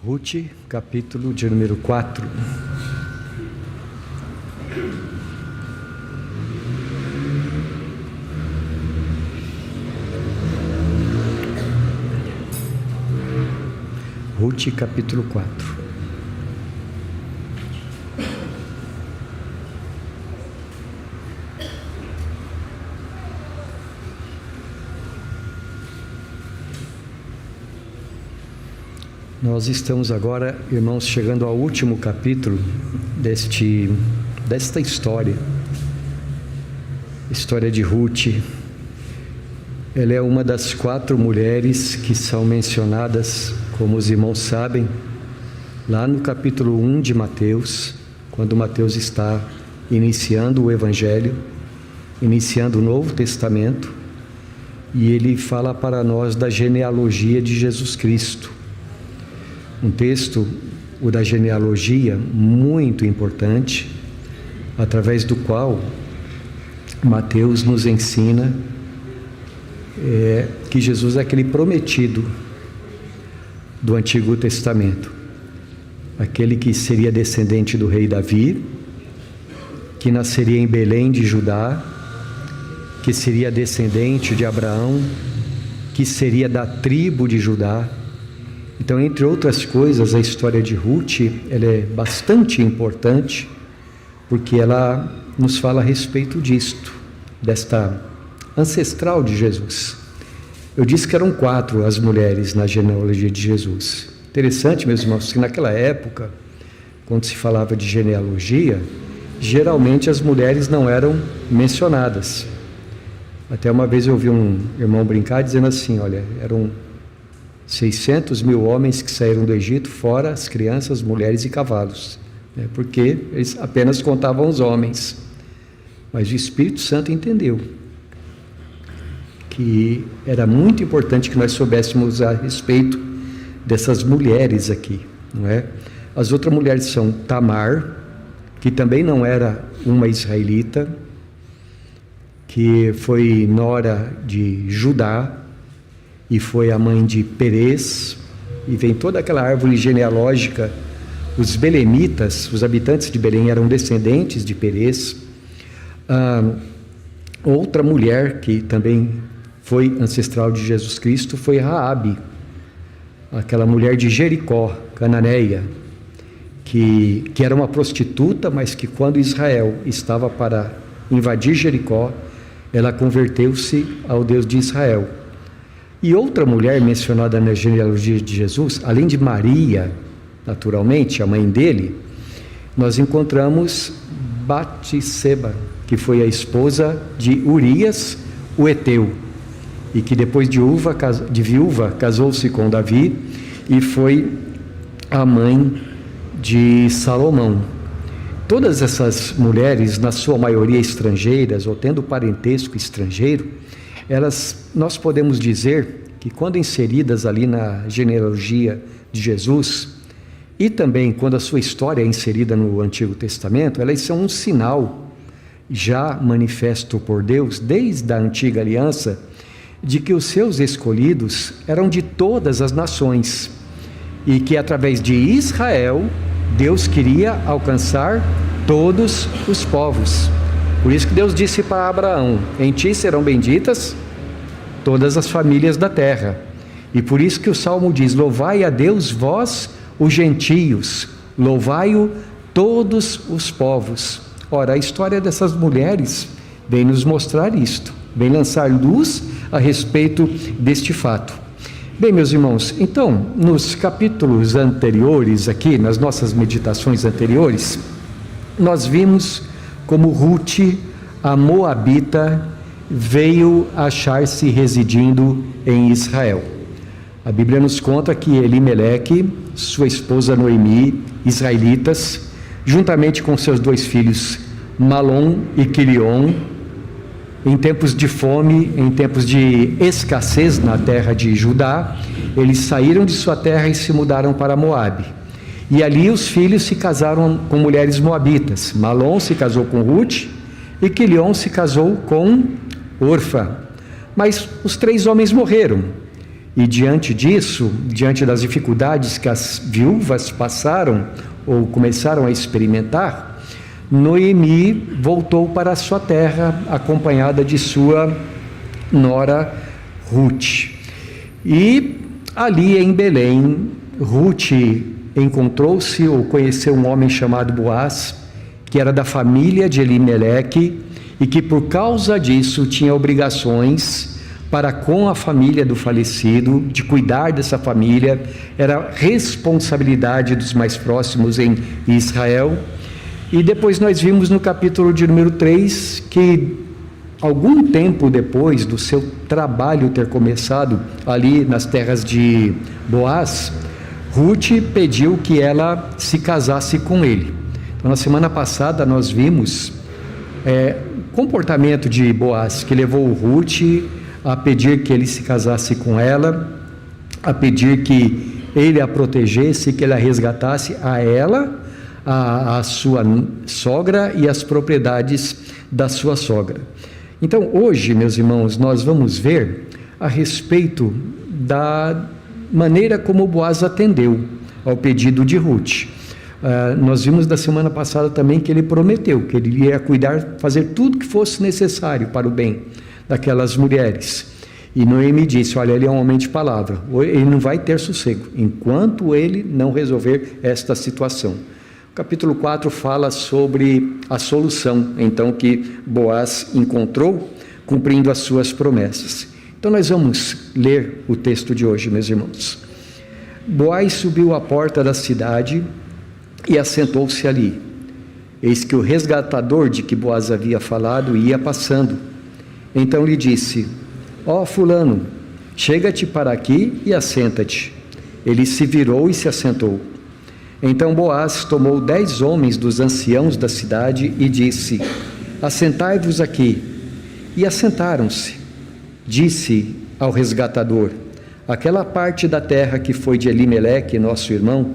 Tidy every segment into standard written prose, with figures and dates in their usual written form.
Ruth, capítulo de número 4. Ruth, capítulo 4. Nós estamos agora, irmãos, chegando ao último capítulo desta história de Ruth. Ela é uma das 4 mulheres que são mencionadas, como os irmãos sabem, lá no capítulo 1 de Mateus, quando Mateus está iniciando o Evangelho, iniciando o Novo Testamento, e ele fala para nós da genealogia de Jesus Cristo. Um texto, o da genealogia, muito importante, através do qual Mateus nos ensina que Jesus é aquele prometido do Antigo Testamento, aquele que seria descendente do rei Davi, que nasceria em Belém de Judá, que seria descendente de Abraão, que seria da tribo de Judá. Então, entre outras coisas, a história de Ruth, ela é bastante importante, porque ela nos fala a respeito disto, desta ancestral de Jesus. Eu disse que eram 4 as mulheres na genealogia de Jesus. Interessante, meus irmãos, que naquela época, quando se falava de genealogia, geralmente as mulheres não eram mencionadas. Até uma vez eu ouvi um irmão brincar dizendo assim, olha, eram 600 mil homens que saíram do Egito, fora as crianças, mulheres e cavalos, né? Porque eles apenas contavam os homens. Mas o Espírito Santo entendeu que era muito importante que nós soubéssemos a respeito dessas mulheres aqui, não é? As outras mulheres são Tamar, que também não era uma israelita, que foi nora de Judá, e foi a mãe de Perez, e vem toda aquela árvore genealógica. Os belemitas, os habitantes de Belém, eram descendentes de Perez. Outra mulher que também foi ancestral de Jesus Cristo foi Raabe, aquela mulher de Jericó, cananeia, que era uma prostituta, mas que quando Israel estava para invadir Jericó, ela converteu-se ao Deus de Israel. E outra mulher mencionada na genealogia de Jesus, além de Maria, naturalmente, a mãe dele, nós encontramos Batseba, que foi a esposa de Urias, o Eteu, e que depois de viúva casou-se com Davi e foi a mãe de Salomão. Todas essas mulheres, na sua maioria estrangeiras, ou tendo parentesco estrangeiro, nós podemos dizer que quando inseridas ali na genealogia de Jesus, e também quando a sua história é inserida no Antigo Testamento, elas são um sinal já manifesto por Deus, desde a antiga aliança, de que os seus escolhidos eram de todas as nações, e que através de Israel, Deus queria alcançar todos os povos. Por isso que Deus disse para Abraão, em ti serão benditas todas as famílias da terra. E por isso que o Salmo diz, louvai a Deus vós os gentios, louvai-o todos os povos. Ora, a história dessas mulheres vem nos mostrar isto, vem lançar luz a respeito deste fato. Bem, meus irmãos, então, nos capítulos anteriores aqui, nas nossas meditações anteriores, nós vimos como Ruth, a Moabita, veio achar-se residindo em Israel. A Bíblia nos conta que Elimeleque, sua esposa Noemi, israelitas, juntamente com seus 2 filhos, Malom e Quilion, em tempos de fome, em tempos de escassez na terra de Judá, eles saíram de sua terra e se mudaram para Moabe. E ali os filhos se casaram com mulheres moabitas. Malom se casou com Ruth e Quilion se casou com Orfa. Mas os 3 homens morreram. E diante disso, diante das dificuldades que as viúvas passaram ou começaram a experimentar, Noemi voltou para a sua terra, acompanhada de sua nora Ruth. E ali em Belém, Ruth encontrou-se ou conheceu um homem chamado Boaz, que era da família de Elimeleque e que por causa disso tinha obrigações para com a família do falecido, de cuidar dessa família, era responsabilidade dos mais próximos em Israel. E depois nós vimos no capítulo de número 3 que algum tempo depois do seu trabalho ter começado ali nas terras de Boaz, Ruth pediu que ela se casasse com ele. Então, na semana passada nós vimos o comportamento de Boaz, que levou Ruth a pedir que ele se casasse com ela, a pedir que ele a protegesse, que ele a resgatasse a ela, a sua sogra e as propriedades da sua sogra. Então hoje, meus irmãos, nós vamos ver a respeito da maneira como Boaz atendeu ao pedido de Ruth. Nós vimos da semana passada também que ele prometeu que ele ia cuidar, fazer tudo que fosse necessário para o bem daquelas mulheres. E Noemi disse: olha, ele é um homem de palavra, ele não vai ter sossego enquanto ele não resolver esta situação. O capítulo 4 fala sobre a solução, então, que Boaz encontrou, cumprindo as suas promessas. Então nós vamos ler o texto de hoje, meus irmãos. Boaz subiu à porta da cidade e assentou-se ali. Eis que o resgatador de que Boaz havia falado ia passando. Então lhe disse: ó fulano, chega-te para aqui e assenta-te. Ele se virou e se assentou. Então Boaz tomou 10 homens dos anciãos da cidade e disse: assentai-vos aqui. E assentaram-se. Disse ao resgatador: aquela parte da terra que foi de Elimeleque, nosso irmão,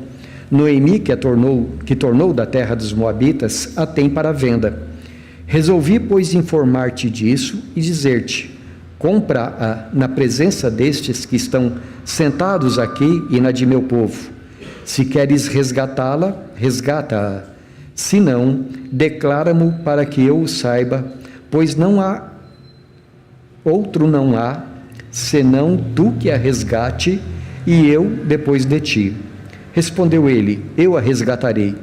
Noemi, que tornou da terra dos Moabitas, a tem para venda. Resolvi, pois, informar-te disso e dizer-te: compra-a na presença destes que estão sentados aqui e na de meu povo. Se queres resgatá-la, resgata-a. Se não, declara-mo para que eu o saiba, pois não há senão tu que a resgate, e eu depois de ti. Respondeu ele: eu a resgatarei.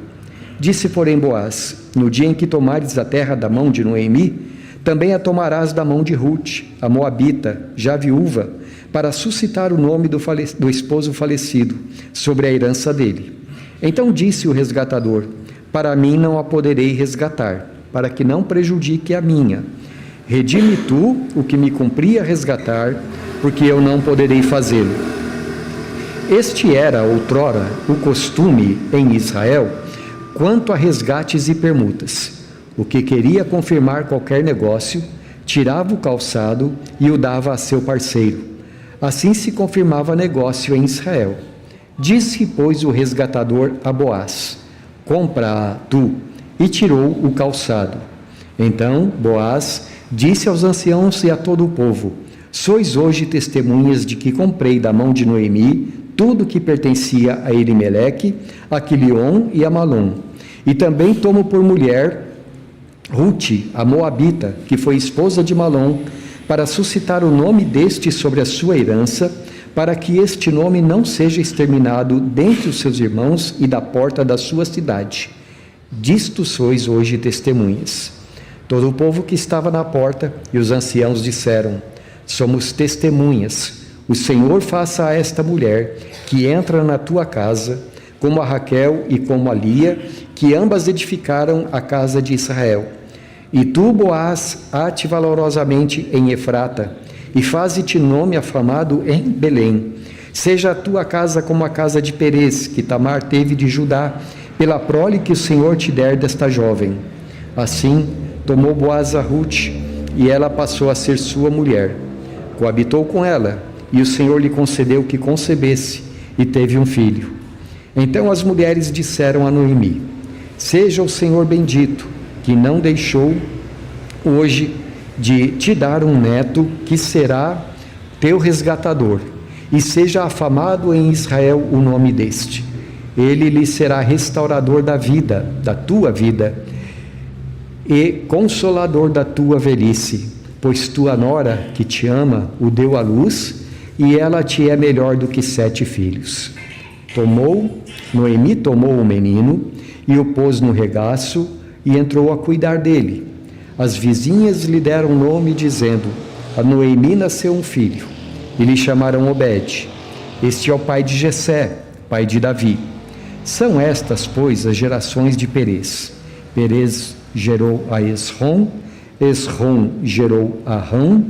Disse, porém, Boaz: no dia em que tomares a terra da mão de Noemi, também a tomarás da mão de Ruth, a moabita, já viúva, para suscitar o nome do esposo falecido sobre a herança dele. Então disse o resgatador: para mim não a poderei resgatar, para que não prejudique a minha. Redime tu o que me cumpria resgatar, porque eu não poderei fazê-lo. Este era outrora o costume em Israel quanto a resgates e permutas. O que queria confirmar qualquer negócio, tirava o calçado e o dava a seu parceiro. Assim se confirmava negócio em Israel. Disse, pois, o resgatador a Boaz: compra-a tu, e tirou o calçado. Então Boaz disse aos anciãos e a todo o povo: sois hoje testemunhas de que comprei da mão de Noemi tudo que pertencia a Elimeleque, a Quilion e a Malom. E também tomo por mulher Ruth, a moabita, que foi esposa de Malom, para suscitar o nome deste sobre a sua herança, para que este nome não seja exterminado dentre os seus irmãos e da porta da sua cidade. Disto sois hoje testemunhas. Todo o povo que estava na porta e os anciãos disseram: somos testemunhas. O Senhor faça a esta mulher que entra na tua casa, como a Raquel e como a Lia, que ambas edificaram a casa de Israel. E tu, Boaz, ate valorosamente em Efrata, e faze-te nome afamado em Belém. Seja a tua casa como a casa de Perez, que Tamar teve de Judá, pela prole que o Senhor te der desta jovem. Assim, tomou Boaz a Ruth, e ela passou a ser sua mulher. Coabitou com ela, e o Senhor lhe concedeu que concebesse, e teve um filho. Então as mulheres disseram a Noemi: seja o Senhor bendito, que não deixou hoje de te dar um neto, que será teu resgatador. e seja afamado em Israel o nome deste. Ele lhe será restaurador da vida, da tua vida, e consolador da tua velhice, pois tua nora, que te ama, o deu à luz, e ela te é melhor do que 7 filhos. Noemi tomou o menino, e o pôs no regaço, e entrou a cuidar dele. As vizinhas lhe deram nome, dizendo: a Noemi nasceu um filho, e lhe chamaram Obed. Este é o pai de Jessé, pai de Davi. São estas, pois, as gerações de Perez. Perez gerou a Esrom, Esrom gerou a Rão,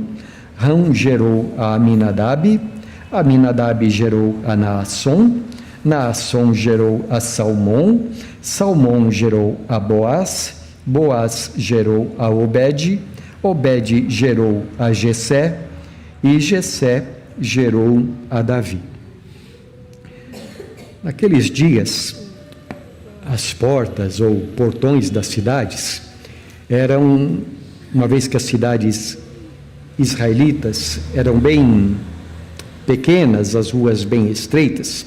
Rão gerou a Aminadab, Aminadab gerou a Naasson, Naasson gerou a Salmão, Salmão gerou a Boaz, Boaz gerou a Obed, Obed gerou a Jessé, e Jessé gerou a Davi. Naqueles dias, as portas ou portões das cidades eram, uma vez que as cidades israelitas eram bem pequenas, as ruas bem estreitas,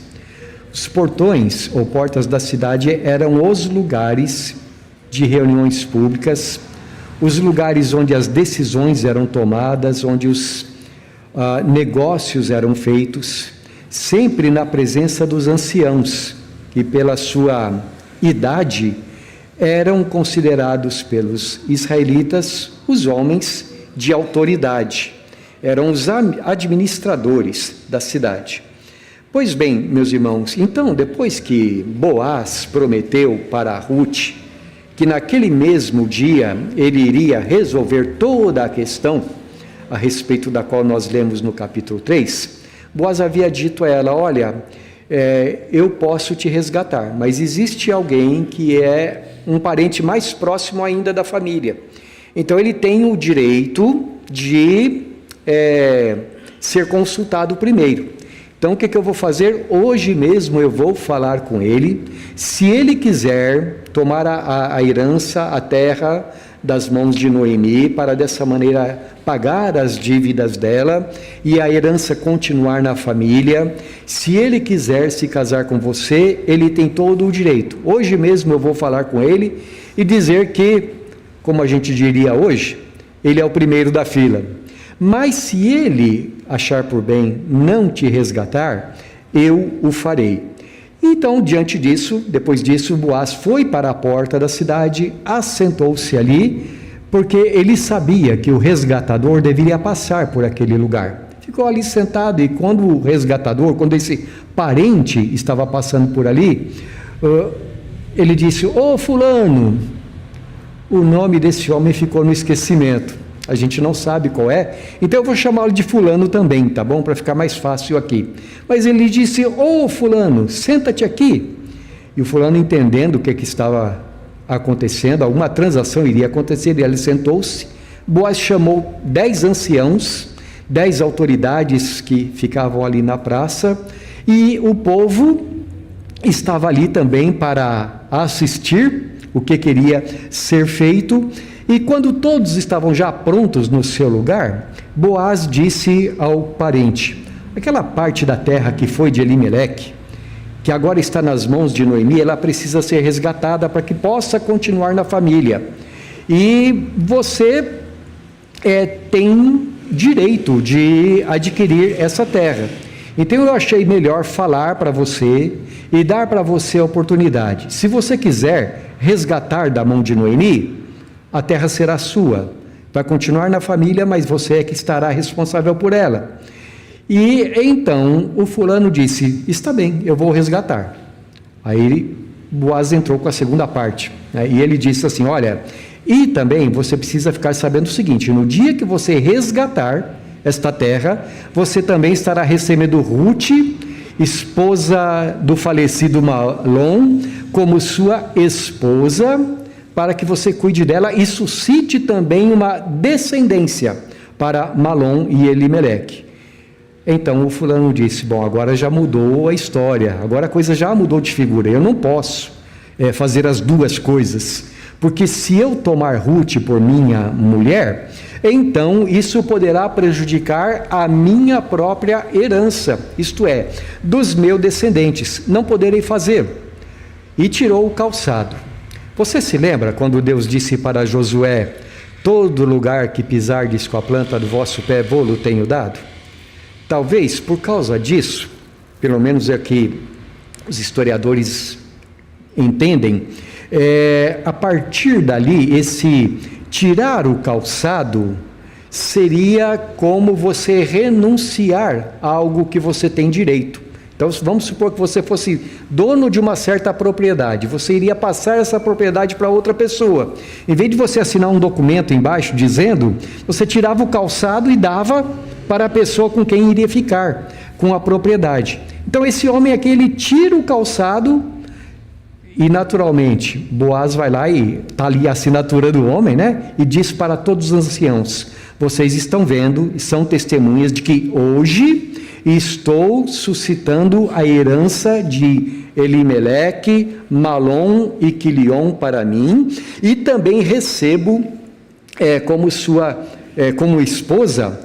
os portões ou portas da cidade eram os lugares de reuniões públicas, os lugares onde as decisões eram tomadas, onde os negócios eram feitos, sempre na presença dos anciãos, que pela sua idade eram considerados pelos israelitas os homens de autoridade, eram os administradores da cidade. Pois bem, meus irmãos, então depois que Boaz prometeu para Ruth que naquele mesmo dia ele iria resolver toda a questão a respeito da qual nós lemos no capítulo 3, Boaz havia dito a ela: olha, eu posso te resgatar, mas existe alguém que é um parente mais próximo ainda da família. Então ele tem o direito de ser consultado primeiro. Então o que eu vou fazer? Hoje mesmo eu vou falar com ele. Se ele quiser tomar a herança, a terra das mãos de Noemi, para dessa maneira pagar as dívidas dela e a herança continuar na família. Se ele quiser se casar com você, ele tem todo o direito. Hoje mesmo eu vou falar com ele e dizer que, como a gente diria hoje, ele é o primeiro da fila. Mas se ele achar por bem não te resgatar, eu o farei. Então, diante disso, depois disso, Boaz foi para a porta da cidade, assentou-se ali, porque ele sabia que o resgatador deveria passar por aquele lugar. Ficou ali sentado, e quando o resgatador, quando esse parente estava passando por ali, ele disse: ô fulano, o nome desse homem ficou no esquecimento, a gente não sabe qual é, então eu vou chamá-lo de fulano também, tá bom? Para ficar mais fácil aqui. Mas ele disse: ô fulano, senta-te aqui. E o fulano, entendendo o que estava acontecendo, alguma transação iria acontecer, e ele sentou-se. Boaz chamou 10 anciãos, 10 autoridades que ficavam ali na praça, e o povo estava ali também para assistir o que queria ser feito. E quando todos estavam já prontos no seu lugar, Boaz disse ao parente: aquela parte da terra que foi de Elimeleque, que agora está nas mãos de Noemi, ela precisa ser resgatada para que possa continuar na família. E você tem direito de adquirir essa terra. Então eu achei melhor falar para você e dar para você a oportunidade. Se você quiser resgatar da mão de Noemi, a terra será sua, vai continuar na família, mas você é que estará responsável por ela. E então o fulano disse: está bem, eu vou resgatar. Aí Boaz entrou com a segunda parte, né? E ele disse assim: olha, e também você precisa ficar sabendo o seguinte: no dia que você resgatar esta terra, você também estará recebendo Ruth, esposa do falecido Malom, como sua esposa, para que você cuide dela e suscite também uma descendência para Malom e Elimeleque. Então o fulano disse: bom, agora já mudou a história, agora a coisa já mudou de figura, eu não posso fazer as duas coisas, porque se eu tomar Ruth por minha mulher, então isso poderá prejudicar a minha própria herança, isto é, dos meus descendentes, não poderei fazer. E tirou o calçado. Você se lembra quando Deus disse para Josué: todo lugar que pisardes com a planta do vosso pé, vou-lo tenho dado? Talvez por causa disso, pelo menos é que os historiadores entendem, a partir dali, esse tirar o calçado seria como você renunciar a algo que você tem direito. Então, vamos supor que você fosse dono de uma certa propriedade, você iria passar essa propriedade para outra pessoa. Em vez de você assinar um documento embaixo dizendo, você tirava o calçado e dava para a pessoa com quem iria ficar, com a propriedade. Então, esse homem aqui, ele tira o calçado e, naturalmente, Boaz vai lá e está ali a assinatura do homem, né? E diz para todos os anciãos: vocês estão vendo e são testemunhas de que hoje estou suscitando a herança de Elimeleque, Malom e Quilion para mim, e também recebo como esposa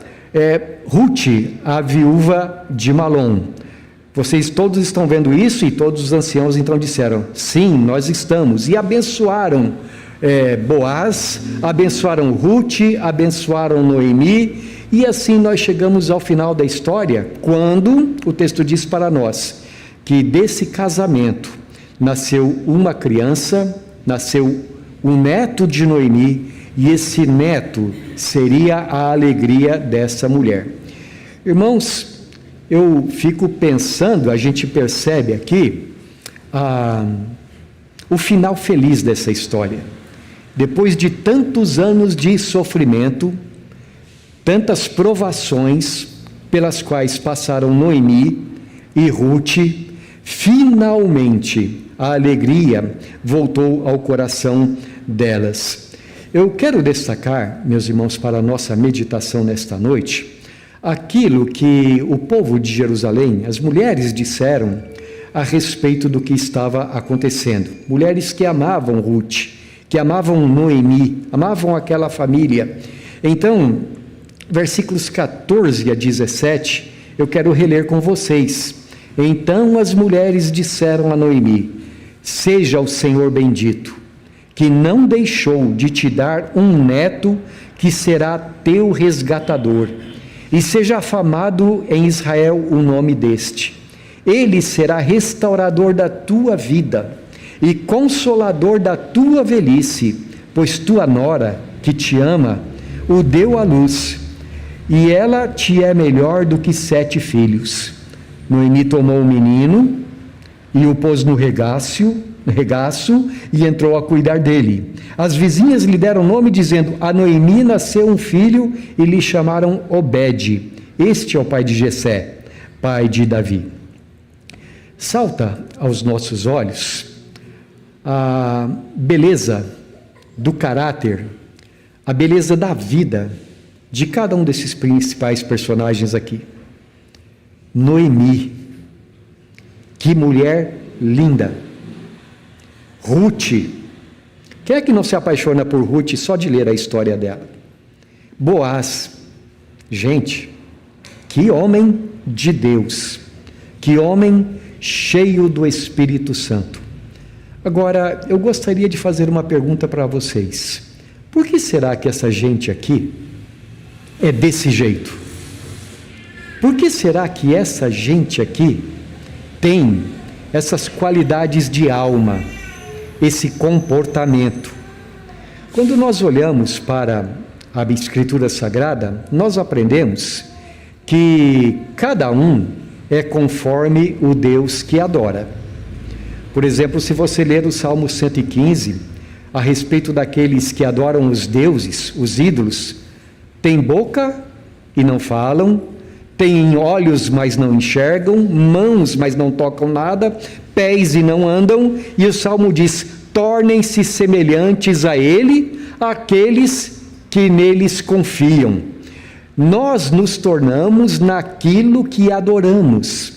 Ruth, a viúva de Malom. Vocês todos estão vendo isso? E todos os anciãos então disseram: sim, nós estamos. E abençoaram Boaz, abençoaram Ruth, abençoaram Noemi. E assim nós chegamos ao final da história, quando o texto diz para nós que desse casamento nasceu uma criança, nasceu um neto de Noemi, e esse neto seria a alegria dessa mulher. Irmãos, eu fico pensando, a gente percebe aqui o final feliz dessa história. Depois de tantos anos de sofrimento, tantas provações pelas quais passaram Noemi e Ruth, finalmente a alegria voltou ao coração delas. Eu quero destacar, meus irmãos, para a nossa meditação nesta noite, aquilo que o povo de Jerusalém, as mulheres disseram a respeito do que estava acontecendo. Mulheres que amavam Ruth, que amavam Noemi, amavam aquela família. Então, versículos 14 a 17, eu quero reler com vocês. Então as mulheres disseram a Noemi: seja o Senhor bendito, que não deixou de te dar um neto que será teu resgatador, e seja afamado em Israel o nome deste. Ele será restaurador da tua vida e consolador da tua velhice, pois tua nora, que te ama, o deu à luz, e ela te é melhor do que 7 filhos. Noemi tomou o menino e o pôs no regaço e entrou a cuidar dele. As vizinhas lhe deram nome, dizendo: a Noemi nasceu um filho, e lhe chamaram Obed. Este é o pai de Jessé, pai de Davi. Salta aos nossos olhos a beleza do caráter, a beleza da vida de cada um desses principais personagens aqui. Noemi, que mulher linda. Ruth, quem é que não se apaixona por Ruth só de ler a história dela? Boaz, gente, que homem de Deus, que homem cheio do Espírito Santo. Agora, eu gostaria de fazer uma pergunta para vocês. Por que será que essa gente aqui é desse jeito? Por que será que essa gente aqui tem essas qualidades de alma, esse comportamento? Quando nós olhamos para a Escritura Sagrada, nós aprendemos que cada um é conforme o Deus que adora. Por exemplo, se você ler o Salmo 115, a respeito daqueles que adoram os deuses, os ídolos, tem boca e não falam, têm olhos, mas não enxergam, mãos, mas não tocam nada, pés e não andam, e o Salmo diz: tornem-se semelhantes a ele, aqueles que neles confiam. Nós nos tornamos naquilo que adoramos.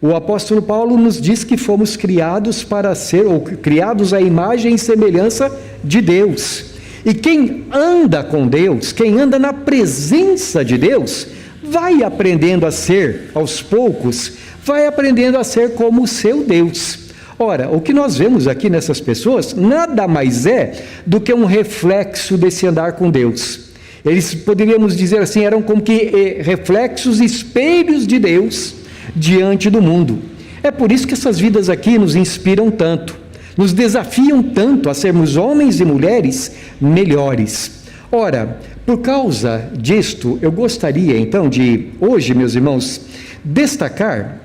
O apóstolo Paulo nos diz que fomos criados para ser, ou criados à imagem e semelhança de Deus. E quem anda com Deus, quem anda na presença de Deus, vai aprendendo a ser, aos poucos, vai aprendendo a ser como o seu Deus. Ora, o que nós vemos aqui nessas pessoas nada mais é do que um reflexo desse andar com Deus. Eles, poderíamos dizer assim, eram como que reflexos, espelhos de Deus diante do mundo. É por isso que essas vidas aqui nos inspiram tanto, nos desafiam tanto a sermos homens e mulheres melhores. Ora, por causa disto, eu gostaria então de, hoje, meus irmãos, destacar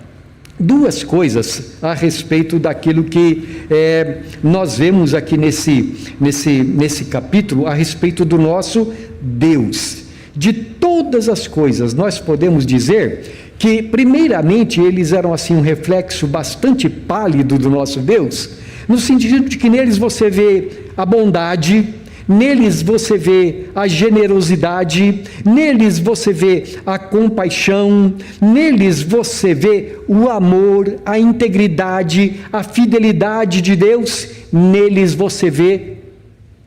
duas coisas a respeito daquilo que nós vemos aqui nesse capítulo, a respeito do nosso Deus. De todas as coisas, nós podemos dizer que, primeiramente, eles eram assim um reflexo bastante pálido do nosso Deus, no sentido de que neles você vê a bondade, neles você vê a generosidade, neles você vê a compaixão, neles você vê o amor, a integridade, a fidelidade de Deus, neles você vê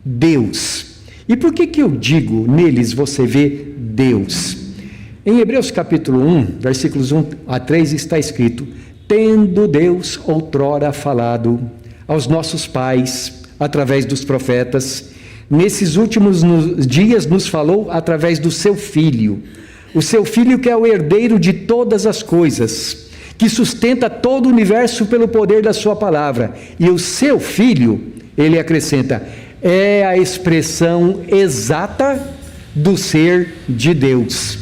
Deus. E por que eu digo neles você vê Deus? Em Hebreus capítulo 1, versículos 1 a 3 está escrito: tendo Deus outrora falado aos nossos pais através dos profetas, nesses últimos dias nos falou através do seu Filho, o seu Filho que é o herdeiro de todas as coisas, que sustenta todo o universo pelo poder da sua palavra. E o seu Filho, ele acrescenta, é a expressão exata do ser de Deus.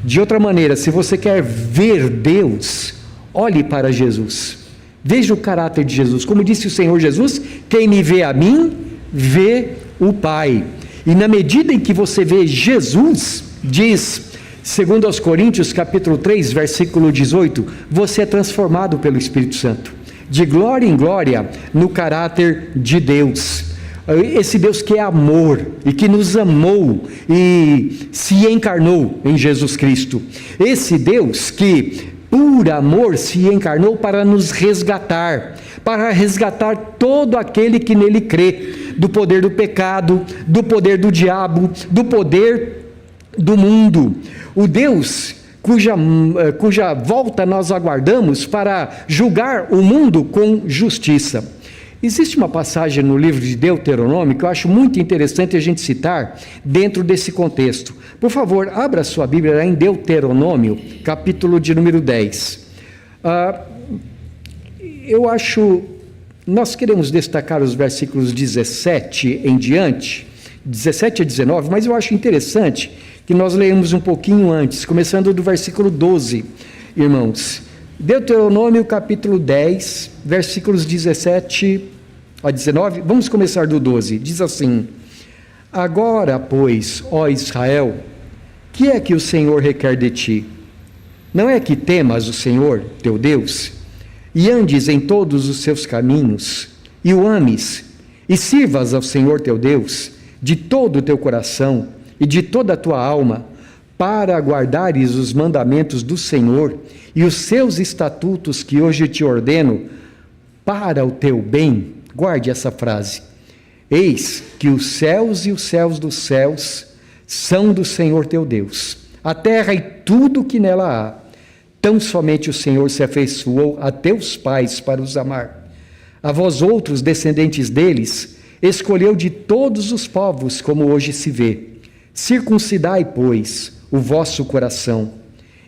De outra maneira, se você quer ver Deus, olhe para Jesus. Veja o caráter de Jesus. Como disse o Senhor Jesus, quem me vê a mim, vê o Pai. E na medida em que você vê Jesus, diz, segundo aos Coríntios, capítulo 3, versículo 18, você é transformado pelo Espírito Santo, de glória em glória, no caráter de Deus. Esse Deus que é amor e que nos amou e se encarnou em Jesus Cristo. Esse Deus que, por amor, se encarnou para nos resgatar, para resgatar todo aquele que nele crê, do poder do pecado, do poder do diabo, do poder do mundo. O Deus cuja volta nós aguardamos para julgar o mundo com justiça. Existe uma passagem no livro de Deuteronômio que eu acho muito interessante a gente citar dentro desse contexto. Por favor, abra sua Bíblia lá em Deuteronômio, capítulo de número 10. Nós queremos destacar os versículos 17 em diante, 17 a 19, mas eu acho interessante que nós leamos um pouquinho antes, começando do versículo 12, irmãos. Deuteronômio capítulo 10, versículos 17 a 19, vamos começar do 12, diz assim: agora, pois, ó Israel, que é que o Senhor requer de ti? Não é que temas o Senhor, teu Deus, e andes em todos os seus caminhos, e o ames, e sirvas ao Senhor teu Deus, de todo o teu coração, e de toda a tua alma, para guardares os mandamentos do Senhor, e os seus estatutos que hoje te ordeno, para o teu bem. Guarde essa frase. Eis que os céus e os céus dos céus são do Senhor teu Deus, a terra e tudo o que nela há. Tão somente o Senhor se afeiçoou a teus pais para os amar. A vós outros, descendentes deles, escolheu de todos os povos, como hoje se vê. Circuncidai, pois, o vosso coração,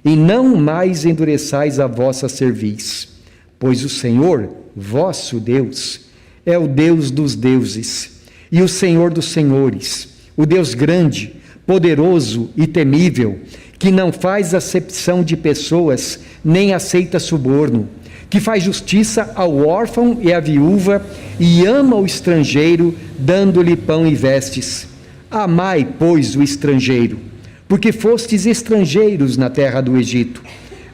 e não mais endureçais a vossa cerviz, pois o Senhor, vosso Deus, é o Deus dos deuses, e o Senhor dos senhores, o Deus grande, poderoso e temível, que não faz acepção de pessoas, nem aceita suborno, que faz justiça ao órfão e à viúva, e ama o estrangeiro, dando-lhe pão e vestes. Amai, pois, o estrangeiro, porque fostes estrangeiros na terra do Egito.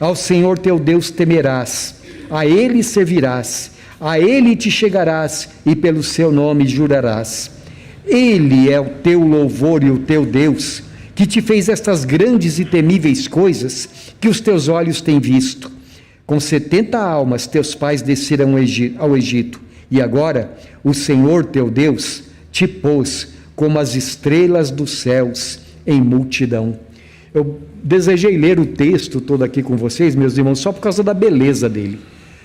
Ao Senhor teu Deus temerás, a Ele servirás, a Ele te chegarás e pelo seu nome jurarás. Ele é o teu louvor e o teu Deus, que te fez estas grandes e temíveis coisas que os teus olhos têm visto. Com 70 almas teus pais desceram ao Egito, e agora o Senhor teu Deus te pôs como as estrelas dos céus em multidão. Eu desejei ler o texto todo aqui com vocês, meus irmãos, só por causa da beleza dele,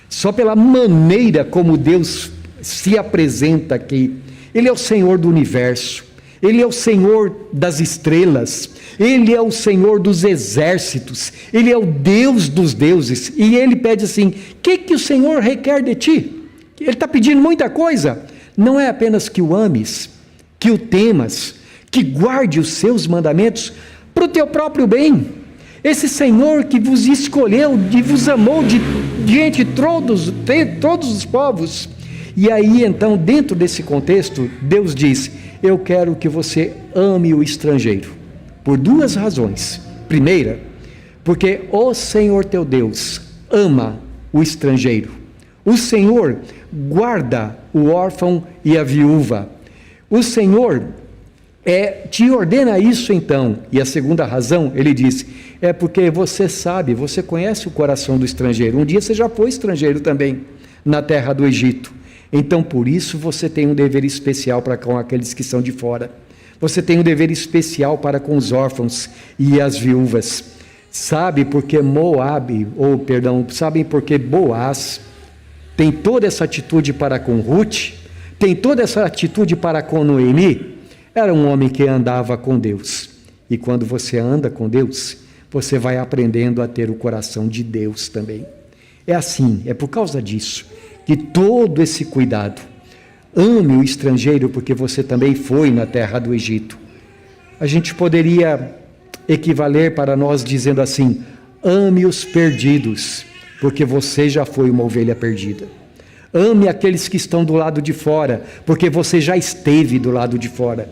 só pela maneira como Deus se apresenta aqui. Ele é o Senhor do universo, Ele é o Senhor das estrelas, Ele é o Senhor dos exércitos, Ele é o Deus dos deuses, e Ele pede assim: o que o Senhor requer de ti? Ele está pedindo muita coisa. Não é apenas que o ames, que o temas, que guarde os seus mandamentos para o teu próprio bem. Esse Senhor que vos escolheu e vos amou de entre todos os povos. E aí então, dentro desse contexto, Deus diz: eu quero que você ame o estrangeiro, por duas razões. Primeira, porque o Senhor teu Deus ama o estrangeiro. O Senhor guarda o órfão e a viúva. O Senhor te ordena isso então. E a segunda razão, ele diz, é porque você sabe, você conhece o coração do estrangeiro. Um dia você já foi estrangeiro também, na terra do Egito. Então, por isso, você tem um dever especial para com aqueles que são de fora. Você tem um dever especial para com os órfãos e as viúvas. Sabem porque Boaz tem toda essa atitude para com Ruth, tem toda essa atitude para com Noemi? Era um homem que andava com Deus. E quando você anda com Deus, você vai aprendendo a ter o coração de Deus também. É assim, é por causa disso que todo esse cuidado. Ame o estrangeiro, porque você também foi na terra do Egito. A gente poderia equivaler para nós dizendo assim: ame os perdidos, porque você já foi uma ovelha perdida. Ame aqueles que estão do lado de fora, porque você já esteve do lado de fora.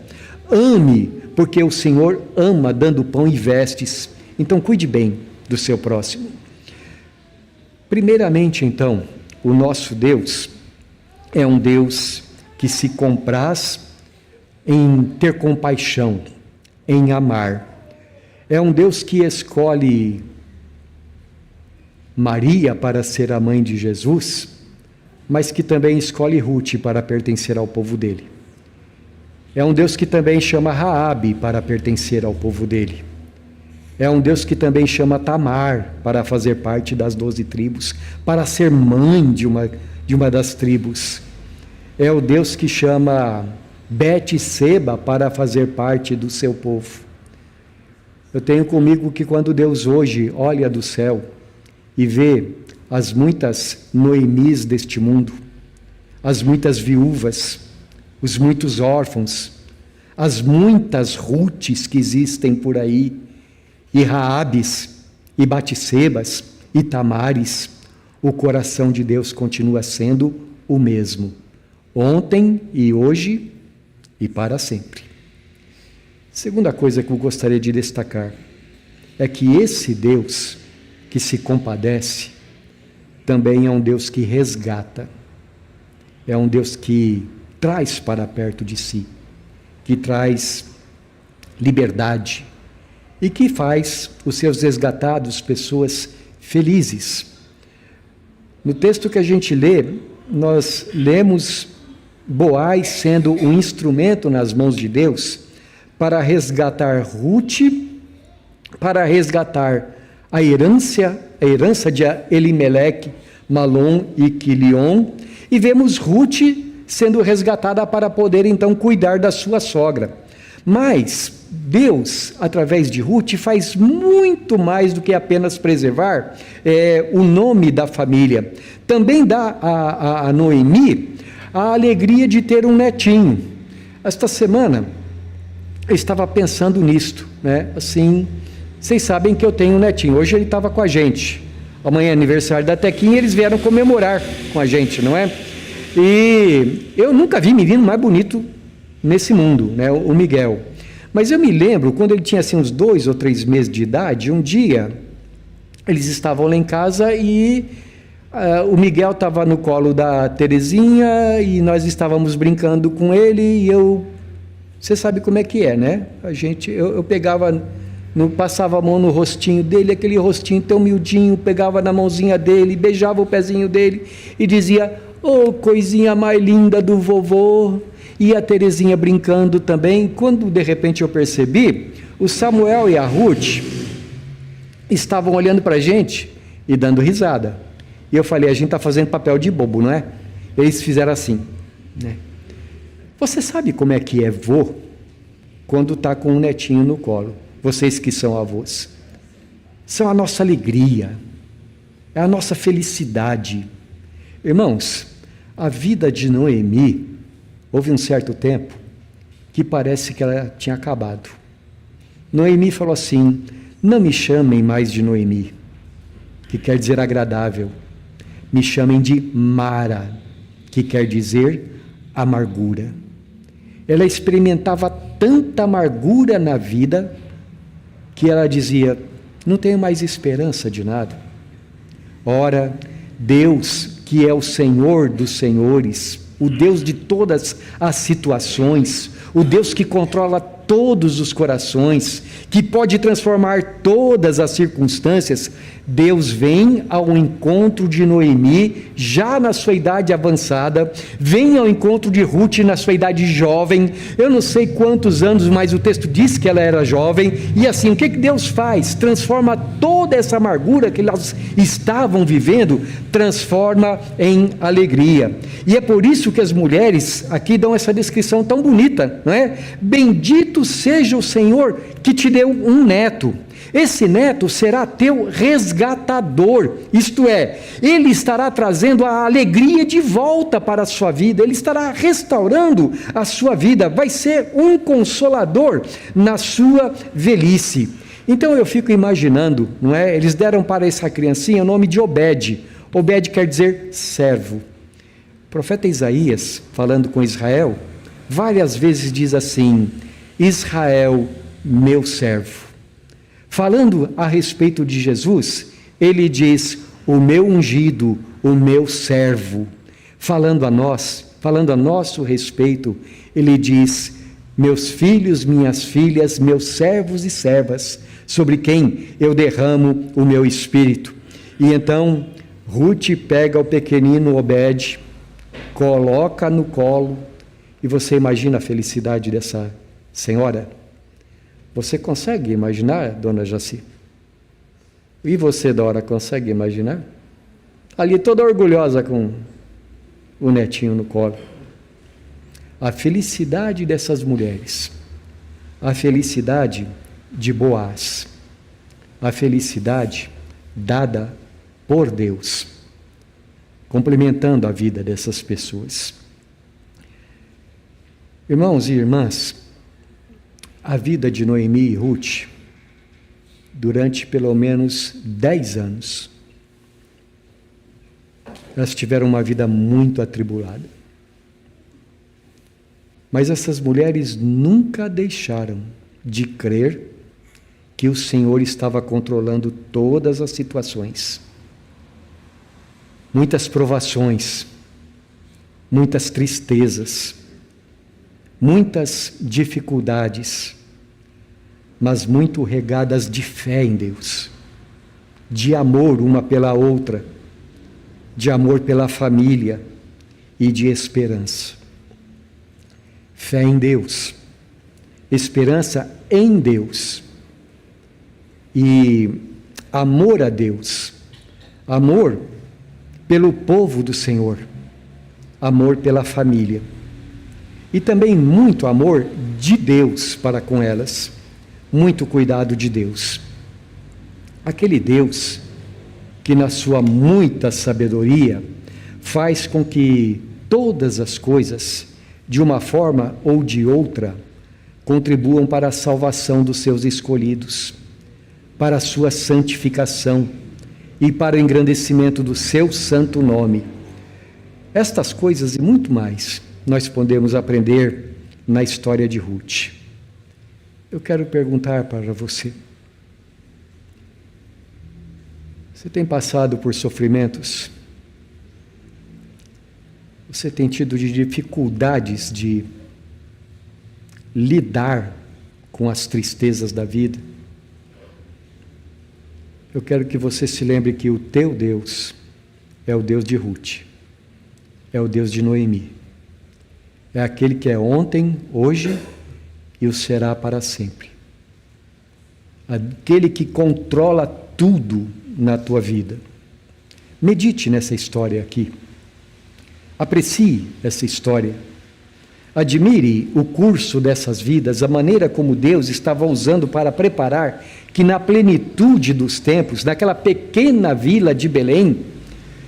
Ame, porque o Senhor ama dando pão e vestes. Então cuide bem do seu próximo. Primeiramente, então, o nosso Deus é um Deus que se compraz em ter compaixão, em amar. É um Deus que escolhe Maria para ser a mãe de Jesus, mas que também escolhe Ruth para pertencer ao povo dele. É um Deus que também chama Raabe para pertencer ao povo dele. É um Deus que também chama Tamar para fazer parte das 12 tribos, para ser mãe de uma das tribos. É o Deus que chama Betseba para fazer parte do seu povo. Eu tenho comigo que quando Deus hoje olha do céu e vê as muitas Noemis deste mundo, as muitas viúvas, os muitos órfãos, as muitas Rutes que existem por aí, e Raabes, e Batsebas, e Tamares, o coração de Deus continua sendo o mesmo, ontem e hoje e para sempre. Segunda coisa que eu gostaria de destacar é que esse Deus que se compadece também é um Deus que resgata, é um Deus que traz para perto de si, que traz liberdade e que faz os seus resgatados pessoas felizes. No texto que a gente lê, nós lemos Boaz sendo um instrumento nas mãos de Deus para resgatar Ruth, para resgatar a herança de Elimeleque, Malom e Quilion, e vemos Ruth sendo resgatada para poder então cuidar da sua sogra. Mas Deus, através de Ruth, faz muito mais do que apenas preservar o nome da família. Também dá a Noemi a alegria de ter um netinho. Esta semana eu estava pensando nisto, né? Assim, vocês sabem que eu tenho um netinho. Hoje ele estava com a gente. Amanhã é aniversário da Tequinha e eles vieram comemorar com a gente, não é? E eu nunca vi menino mais bonito nesse mundo, né? O Miguel. Mas eu me lembro, quando ele tinha assim uns 2 ou 3 meses de idade, um dia eles estavam lá em casa e o Miguel estava no colo da Terezinha e nós estávamos brincando com ele e você sabe como é que é, né? Eu pegava, passava a mão no rostinho dele, aquele rostinho tão miudinho, pegava na mãozinha dele, beijava o pezinho dele e dizia: "Ô, coisinha mais linda do vovô". e a Terezinha brincando também. Quando de repente eu percebi, o Samuel e a Ruth estavam olhando para a gente e dando risada. E eu falei, a gente está fazendo papel de bobo, não é? Eles fizeram assim, né? Você sabe como é que é vô quando está com um netinho no colo? Vocês que são avós. São a nossa alegria, é a nossa felicidade. Irmãos, a vida de Noemi, houve um certo tempo que parece que ela tinha acabado. Noemi falou assim, não me chamem mais de Noemi, que quer dizer agradável. Me chamem de Mara, que quer dizer amargura. Ela experimentava tanta amargura na vida que ela dizia, não tenho mais esperança de nada. Ora, Deus, que é o Senhor dos senhores, o Deus de todas as situações, o Deus que controla todos os corações, que pode transformar todas as circunstâncias, Deus vem ao encontro de Noemi, já na sua idade avançada, vem ao encontro de Ruth na sua idade jovem, eu não sei quantos anos, mas o texto diz que ela era jovem, e assim, o que Deus faz? Transforma toda essa amargura que elas estavam vivendo, transforma em alegria. E é por isso que as mulheres aqui dão essa descrição tão bonita, não é? Bendito seja o Senhor que te deu um neto. Esse neto será teu resgatador, isto é, ele estará trazendo a alegria de volta para a sua vida, ele estará restaurando a sua vida, vai ser um consolador na sua velhice. Então eu fico imaginando, não é? Eles deram para essa criancinha o nome de Obed. Obed quer dizer servo. O profeta Isaías, falando com Israel, várias vezes diz assim, Israel, meu servo. Falando a respeito de Jesus, ele diz, o meu ungido, o meu servo. Falando a nós, falando a nosso respeito, ele diz, meus filhos, minhas filhas, meus servos e servas, sobre quem eu derramo o meu espírito. E então, Ruth pega o pequenino Obed, coloca no colo, e você imagina a felicidade dessa senhora? Você consegue imaginar, dona Jaci? E você, Dora, consegue imaginar? Ali toda orgulhosa com o netinho no colo. A felicidade dessas mulheres, a felicidade de Boaz, a felicidade dada por Deus, complementando a vida dessas pessoas. Irmãos e irmãs, a vida de Noemi e Ruth, durante pelo menos 10 anos, elas tiveram uma vida muito atribulada. Mas essas mulheres nunca deixaram de crer que o Senhor estava controlando todas as situações. Muitas provações, muitas tristezas, muitas dificuldades, mas muito regadas de fé em Deus, de amor uma pela outra, de amor pela família e de esperança. Fé em Deus, esperança em Deus e amor a Deus, amor pelo povo do Senhor, amor pela família e também muito amor de Deus para com elas, muito cuidado de Deus. Aquele Deus que na sua muita sabedoria faz com que todas as coisas, de uma forma ou de outra, contribuam para a salvação dos seus escolhidos, para a sua santificação e para o engrandecimento do seu santo nome. Estas coisas e muito mais nós podemos aprender na história de Ruth. Eu quero perguntar para você, você tem passado por sofrimentos? Você tem tido dificuldades de lidar com as tristezas da vida? Eu quero que você se lembre que o teu Deus é o Deus de Ruth, é o Deus de Noemi, é aquele que é ontem, hoje e o será para sempre. Aquele que controla tudo na tua vida. Medite nessa história aqui. Aprecie essa história. Admire o curso dessas vidas, a maneira como Deus estava usando para preparar que na plenitude dos tempos, naquela pequena vila de Belém,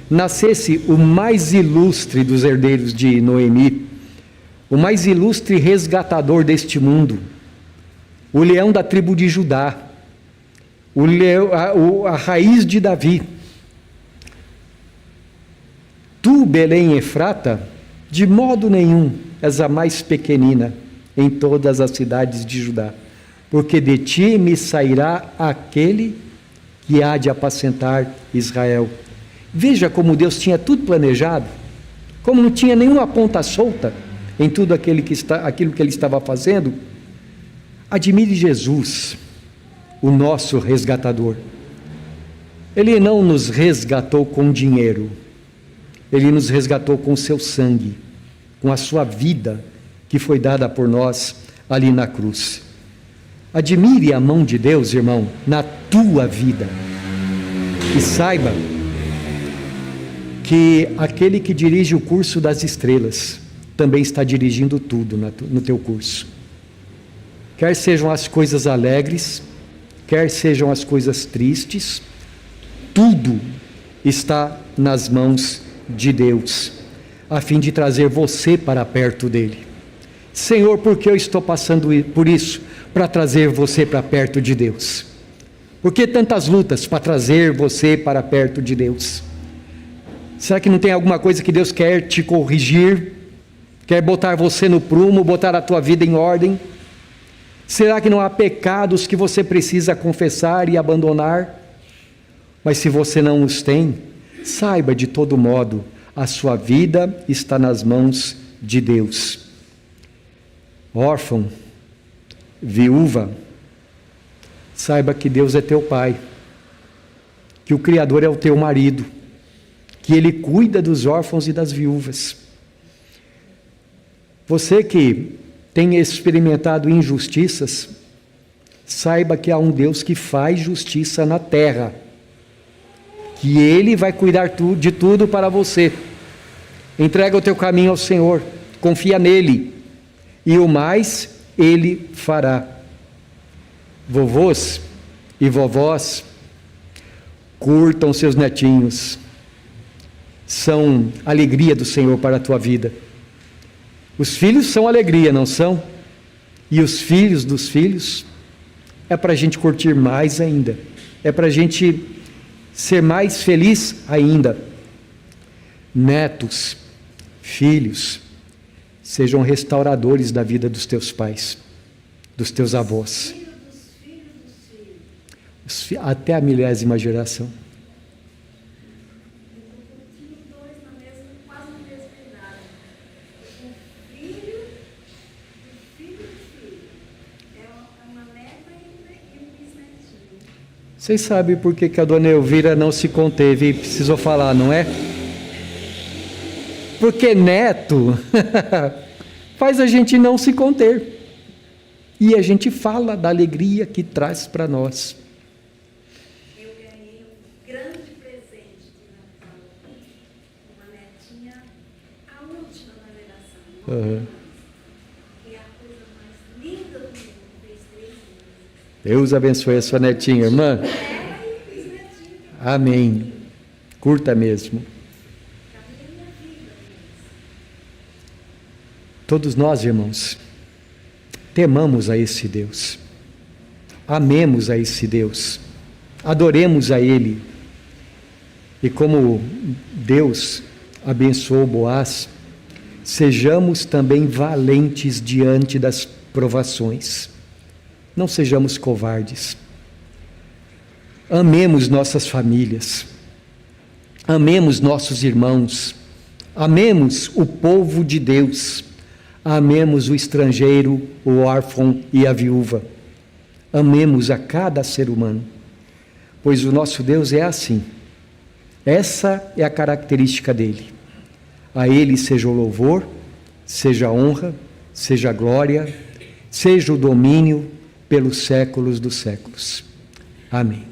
nascesse o mais ilustre dos herdeiros de Noemi, o mais ilustre resgatador deste mundo, o leão da tribo de Judá, a raiz de Davi. Tu, Belém Efrata, de modo nenhum és a mais pequenina em todas as cidades de Judá, porque de ti me sairá aquele que há de apacentar Israel. Veja como Deus tinha tudo planejado, como não tinha nenhuma ponta solta em tudo aquilo que ele estava fazendo. Admire Jesus, o nosso resgatador. Ele não nos resgatou com dinheiro, ele nos resgatou com seu sangue, com a sua vida que foi dada por nós ali na cruz. Admire a mão de Deus, irmão, na tua vida. E saiba que aquele que dirige o curso das estrelas também está dirigindo tudo no teu curso. Quer sejam as coisas alegres, quer sejam as coisas tristes, tudo está nas mãos de Deus, a fim de trazer você para perto dele. Senhor, por que eu estou passando por isso? Para trazer você para perto de Deus. Por que tantas lutas? Para trazer você para perto de Deus. Será que não tem alguma coisa que Deus quer te corrigir? Quer botar você no prumo, botar a tua vida em ordem? Será que não há pecados que você precisa confessar e abandonar? Mas se você não os tem, saiba de todo modo, a sua vida está nas mãos de Deus. Órfão, viúva, saiba que Deus é teu pai, que o Criador é o teu marido, que Ele cuida dos órfãos e das viúvas. Você que tem experimentado injustiças, saiba que há um Deus que faz justiça na terra, que Ele vai cuidar de tudo para você. Entrega o teu caminho ao Senhor, confia nele, e o mais Ele fará. Vovôs e vovós, curtam seus netinhos, são alegria do Senhor para a tua vida. Os filhos são alegria, não são? E os filhos dos filhos, é para a gente curtir mais ainda, é para a gente ser mais feliz ainda. Netos, filhos, sejam restauradores da vida dos teus pais, dos teus avós, até a 1000ª geração. Vocês sabem por que a dona Elvira não se conteve e precisou falar, não é? Porque neto faz a gente não se conter. E a gente fala da alegria que traz para nós. Eu ganhei um grande presente de Natal. Uma netinha, a última na geração. Que é a coisa mais linda do mundo. Fez 3 anos. Deus abençoe a sua netinha, irmã. Amém. Curta mesmo. Todos nós, irmãos, temamos a esse Deus, amemos a esse Deus, adoremos a Ele. E como Deus abençoou Boaz, sejamos também valentes diante das provações. Não sejamos covardes. Amemos nossas famílias, amemos nossos irmãos, amemos o povo de Deus, amemos o estrangeiro, o órfão e a viúva. Amemos a cada ser humano, pois o nosso Deus é assim. Essa é a característica dele. A Ele seja o louvor, seja a honra, seja a glória, seja o domínio pelos séculos dos séculos. Amém.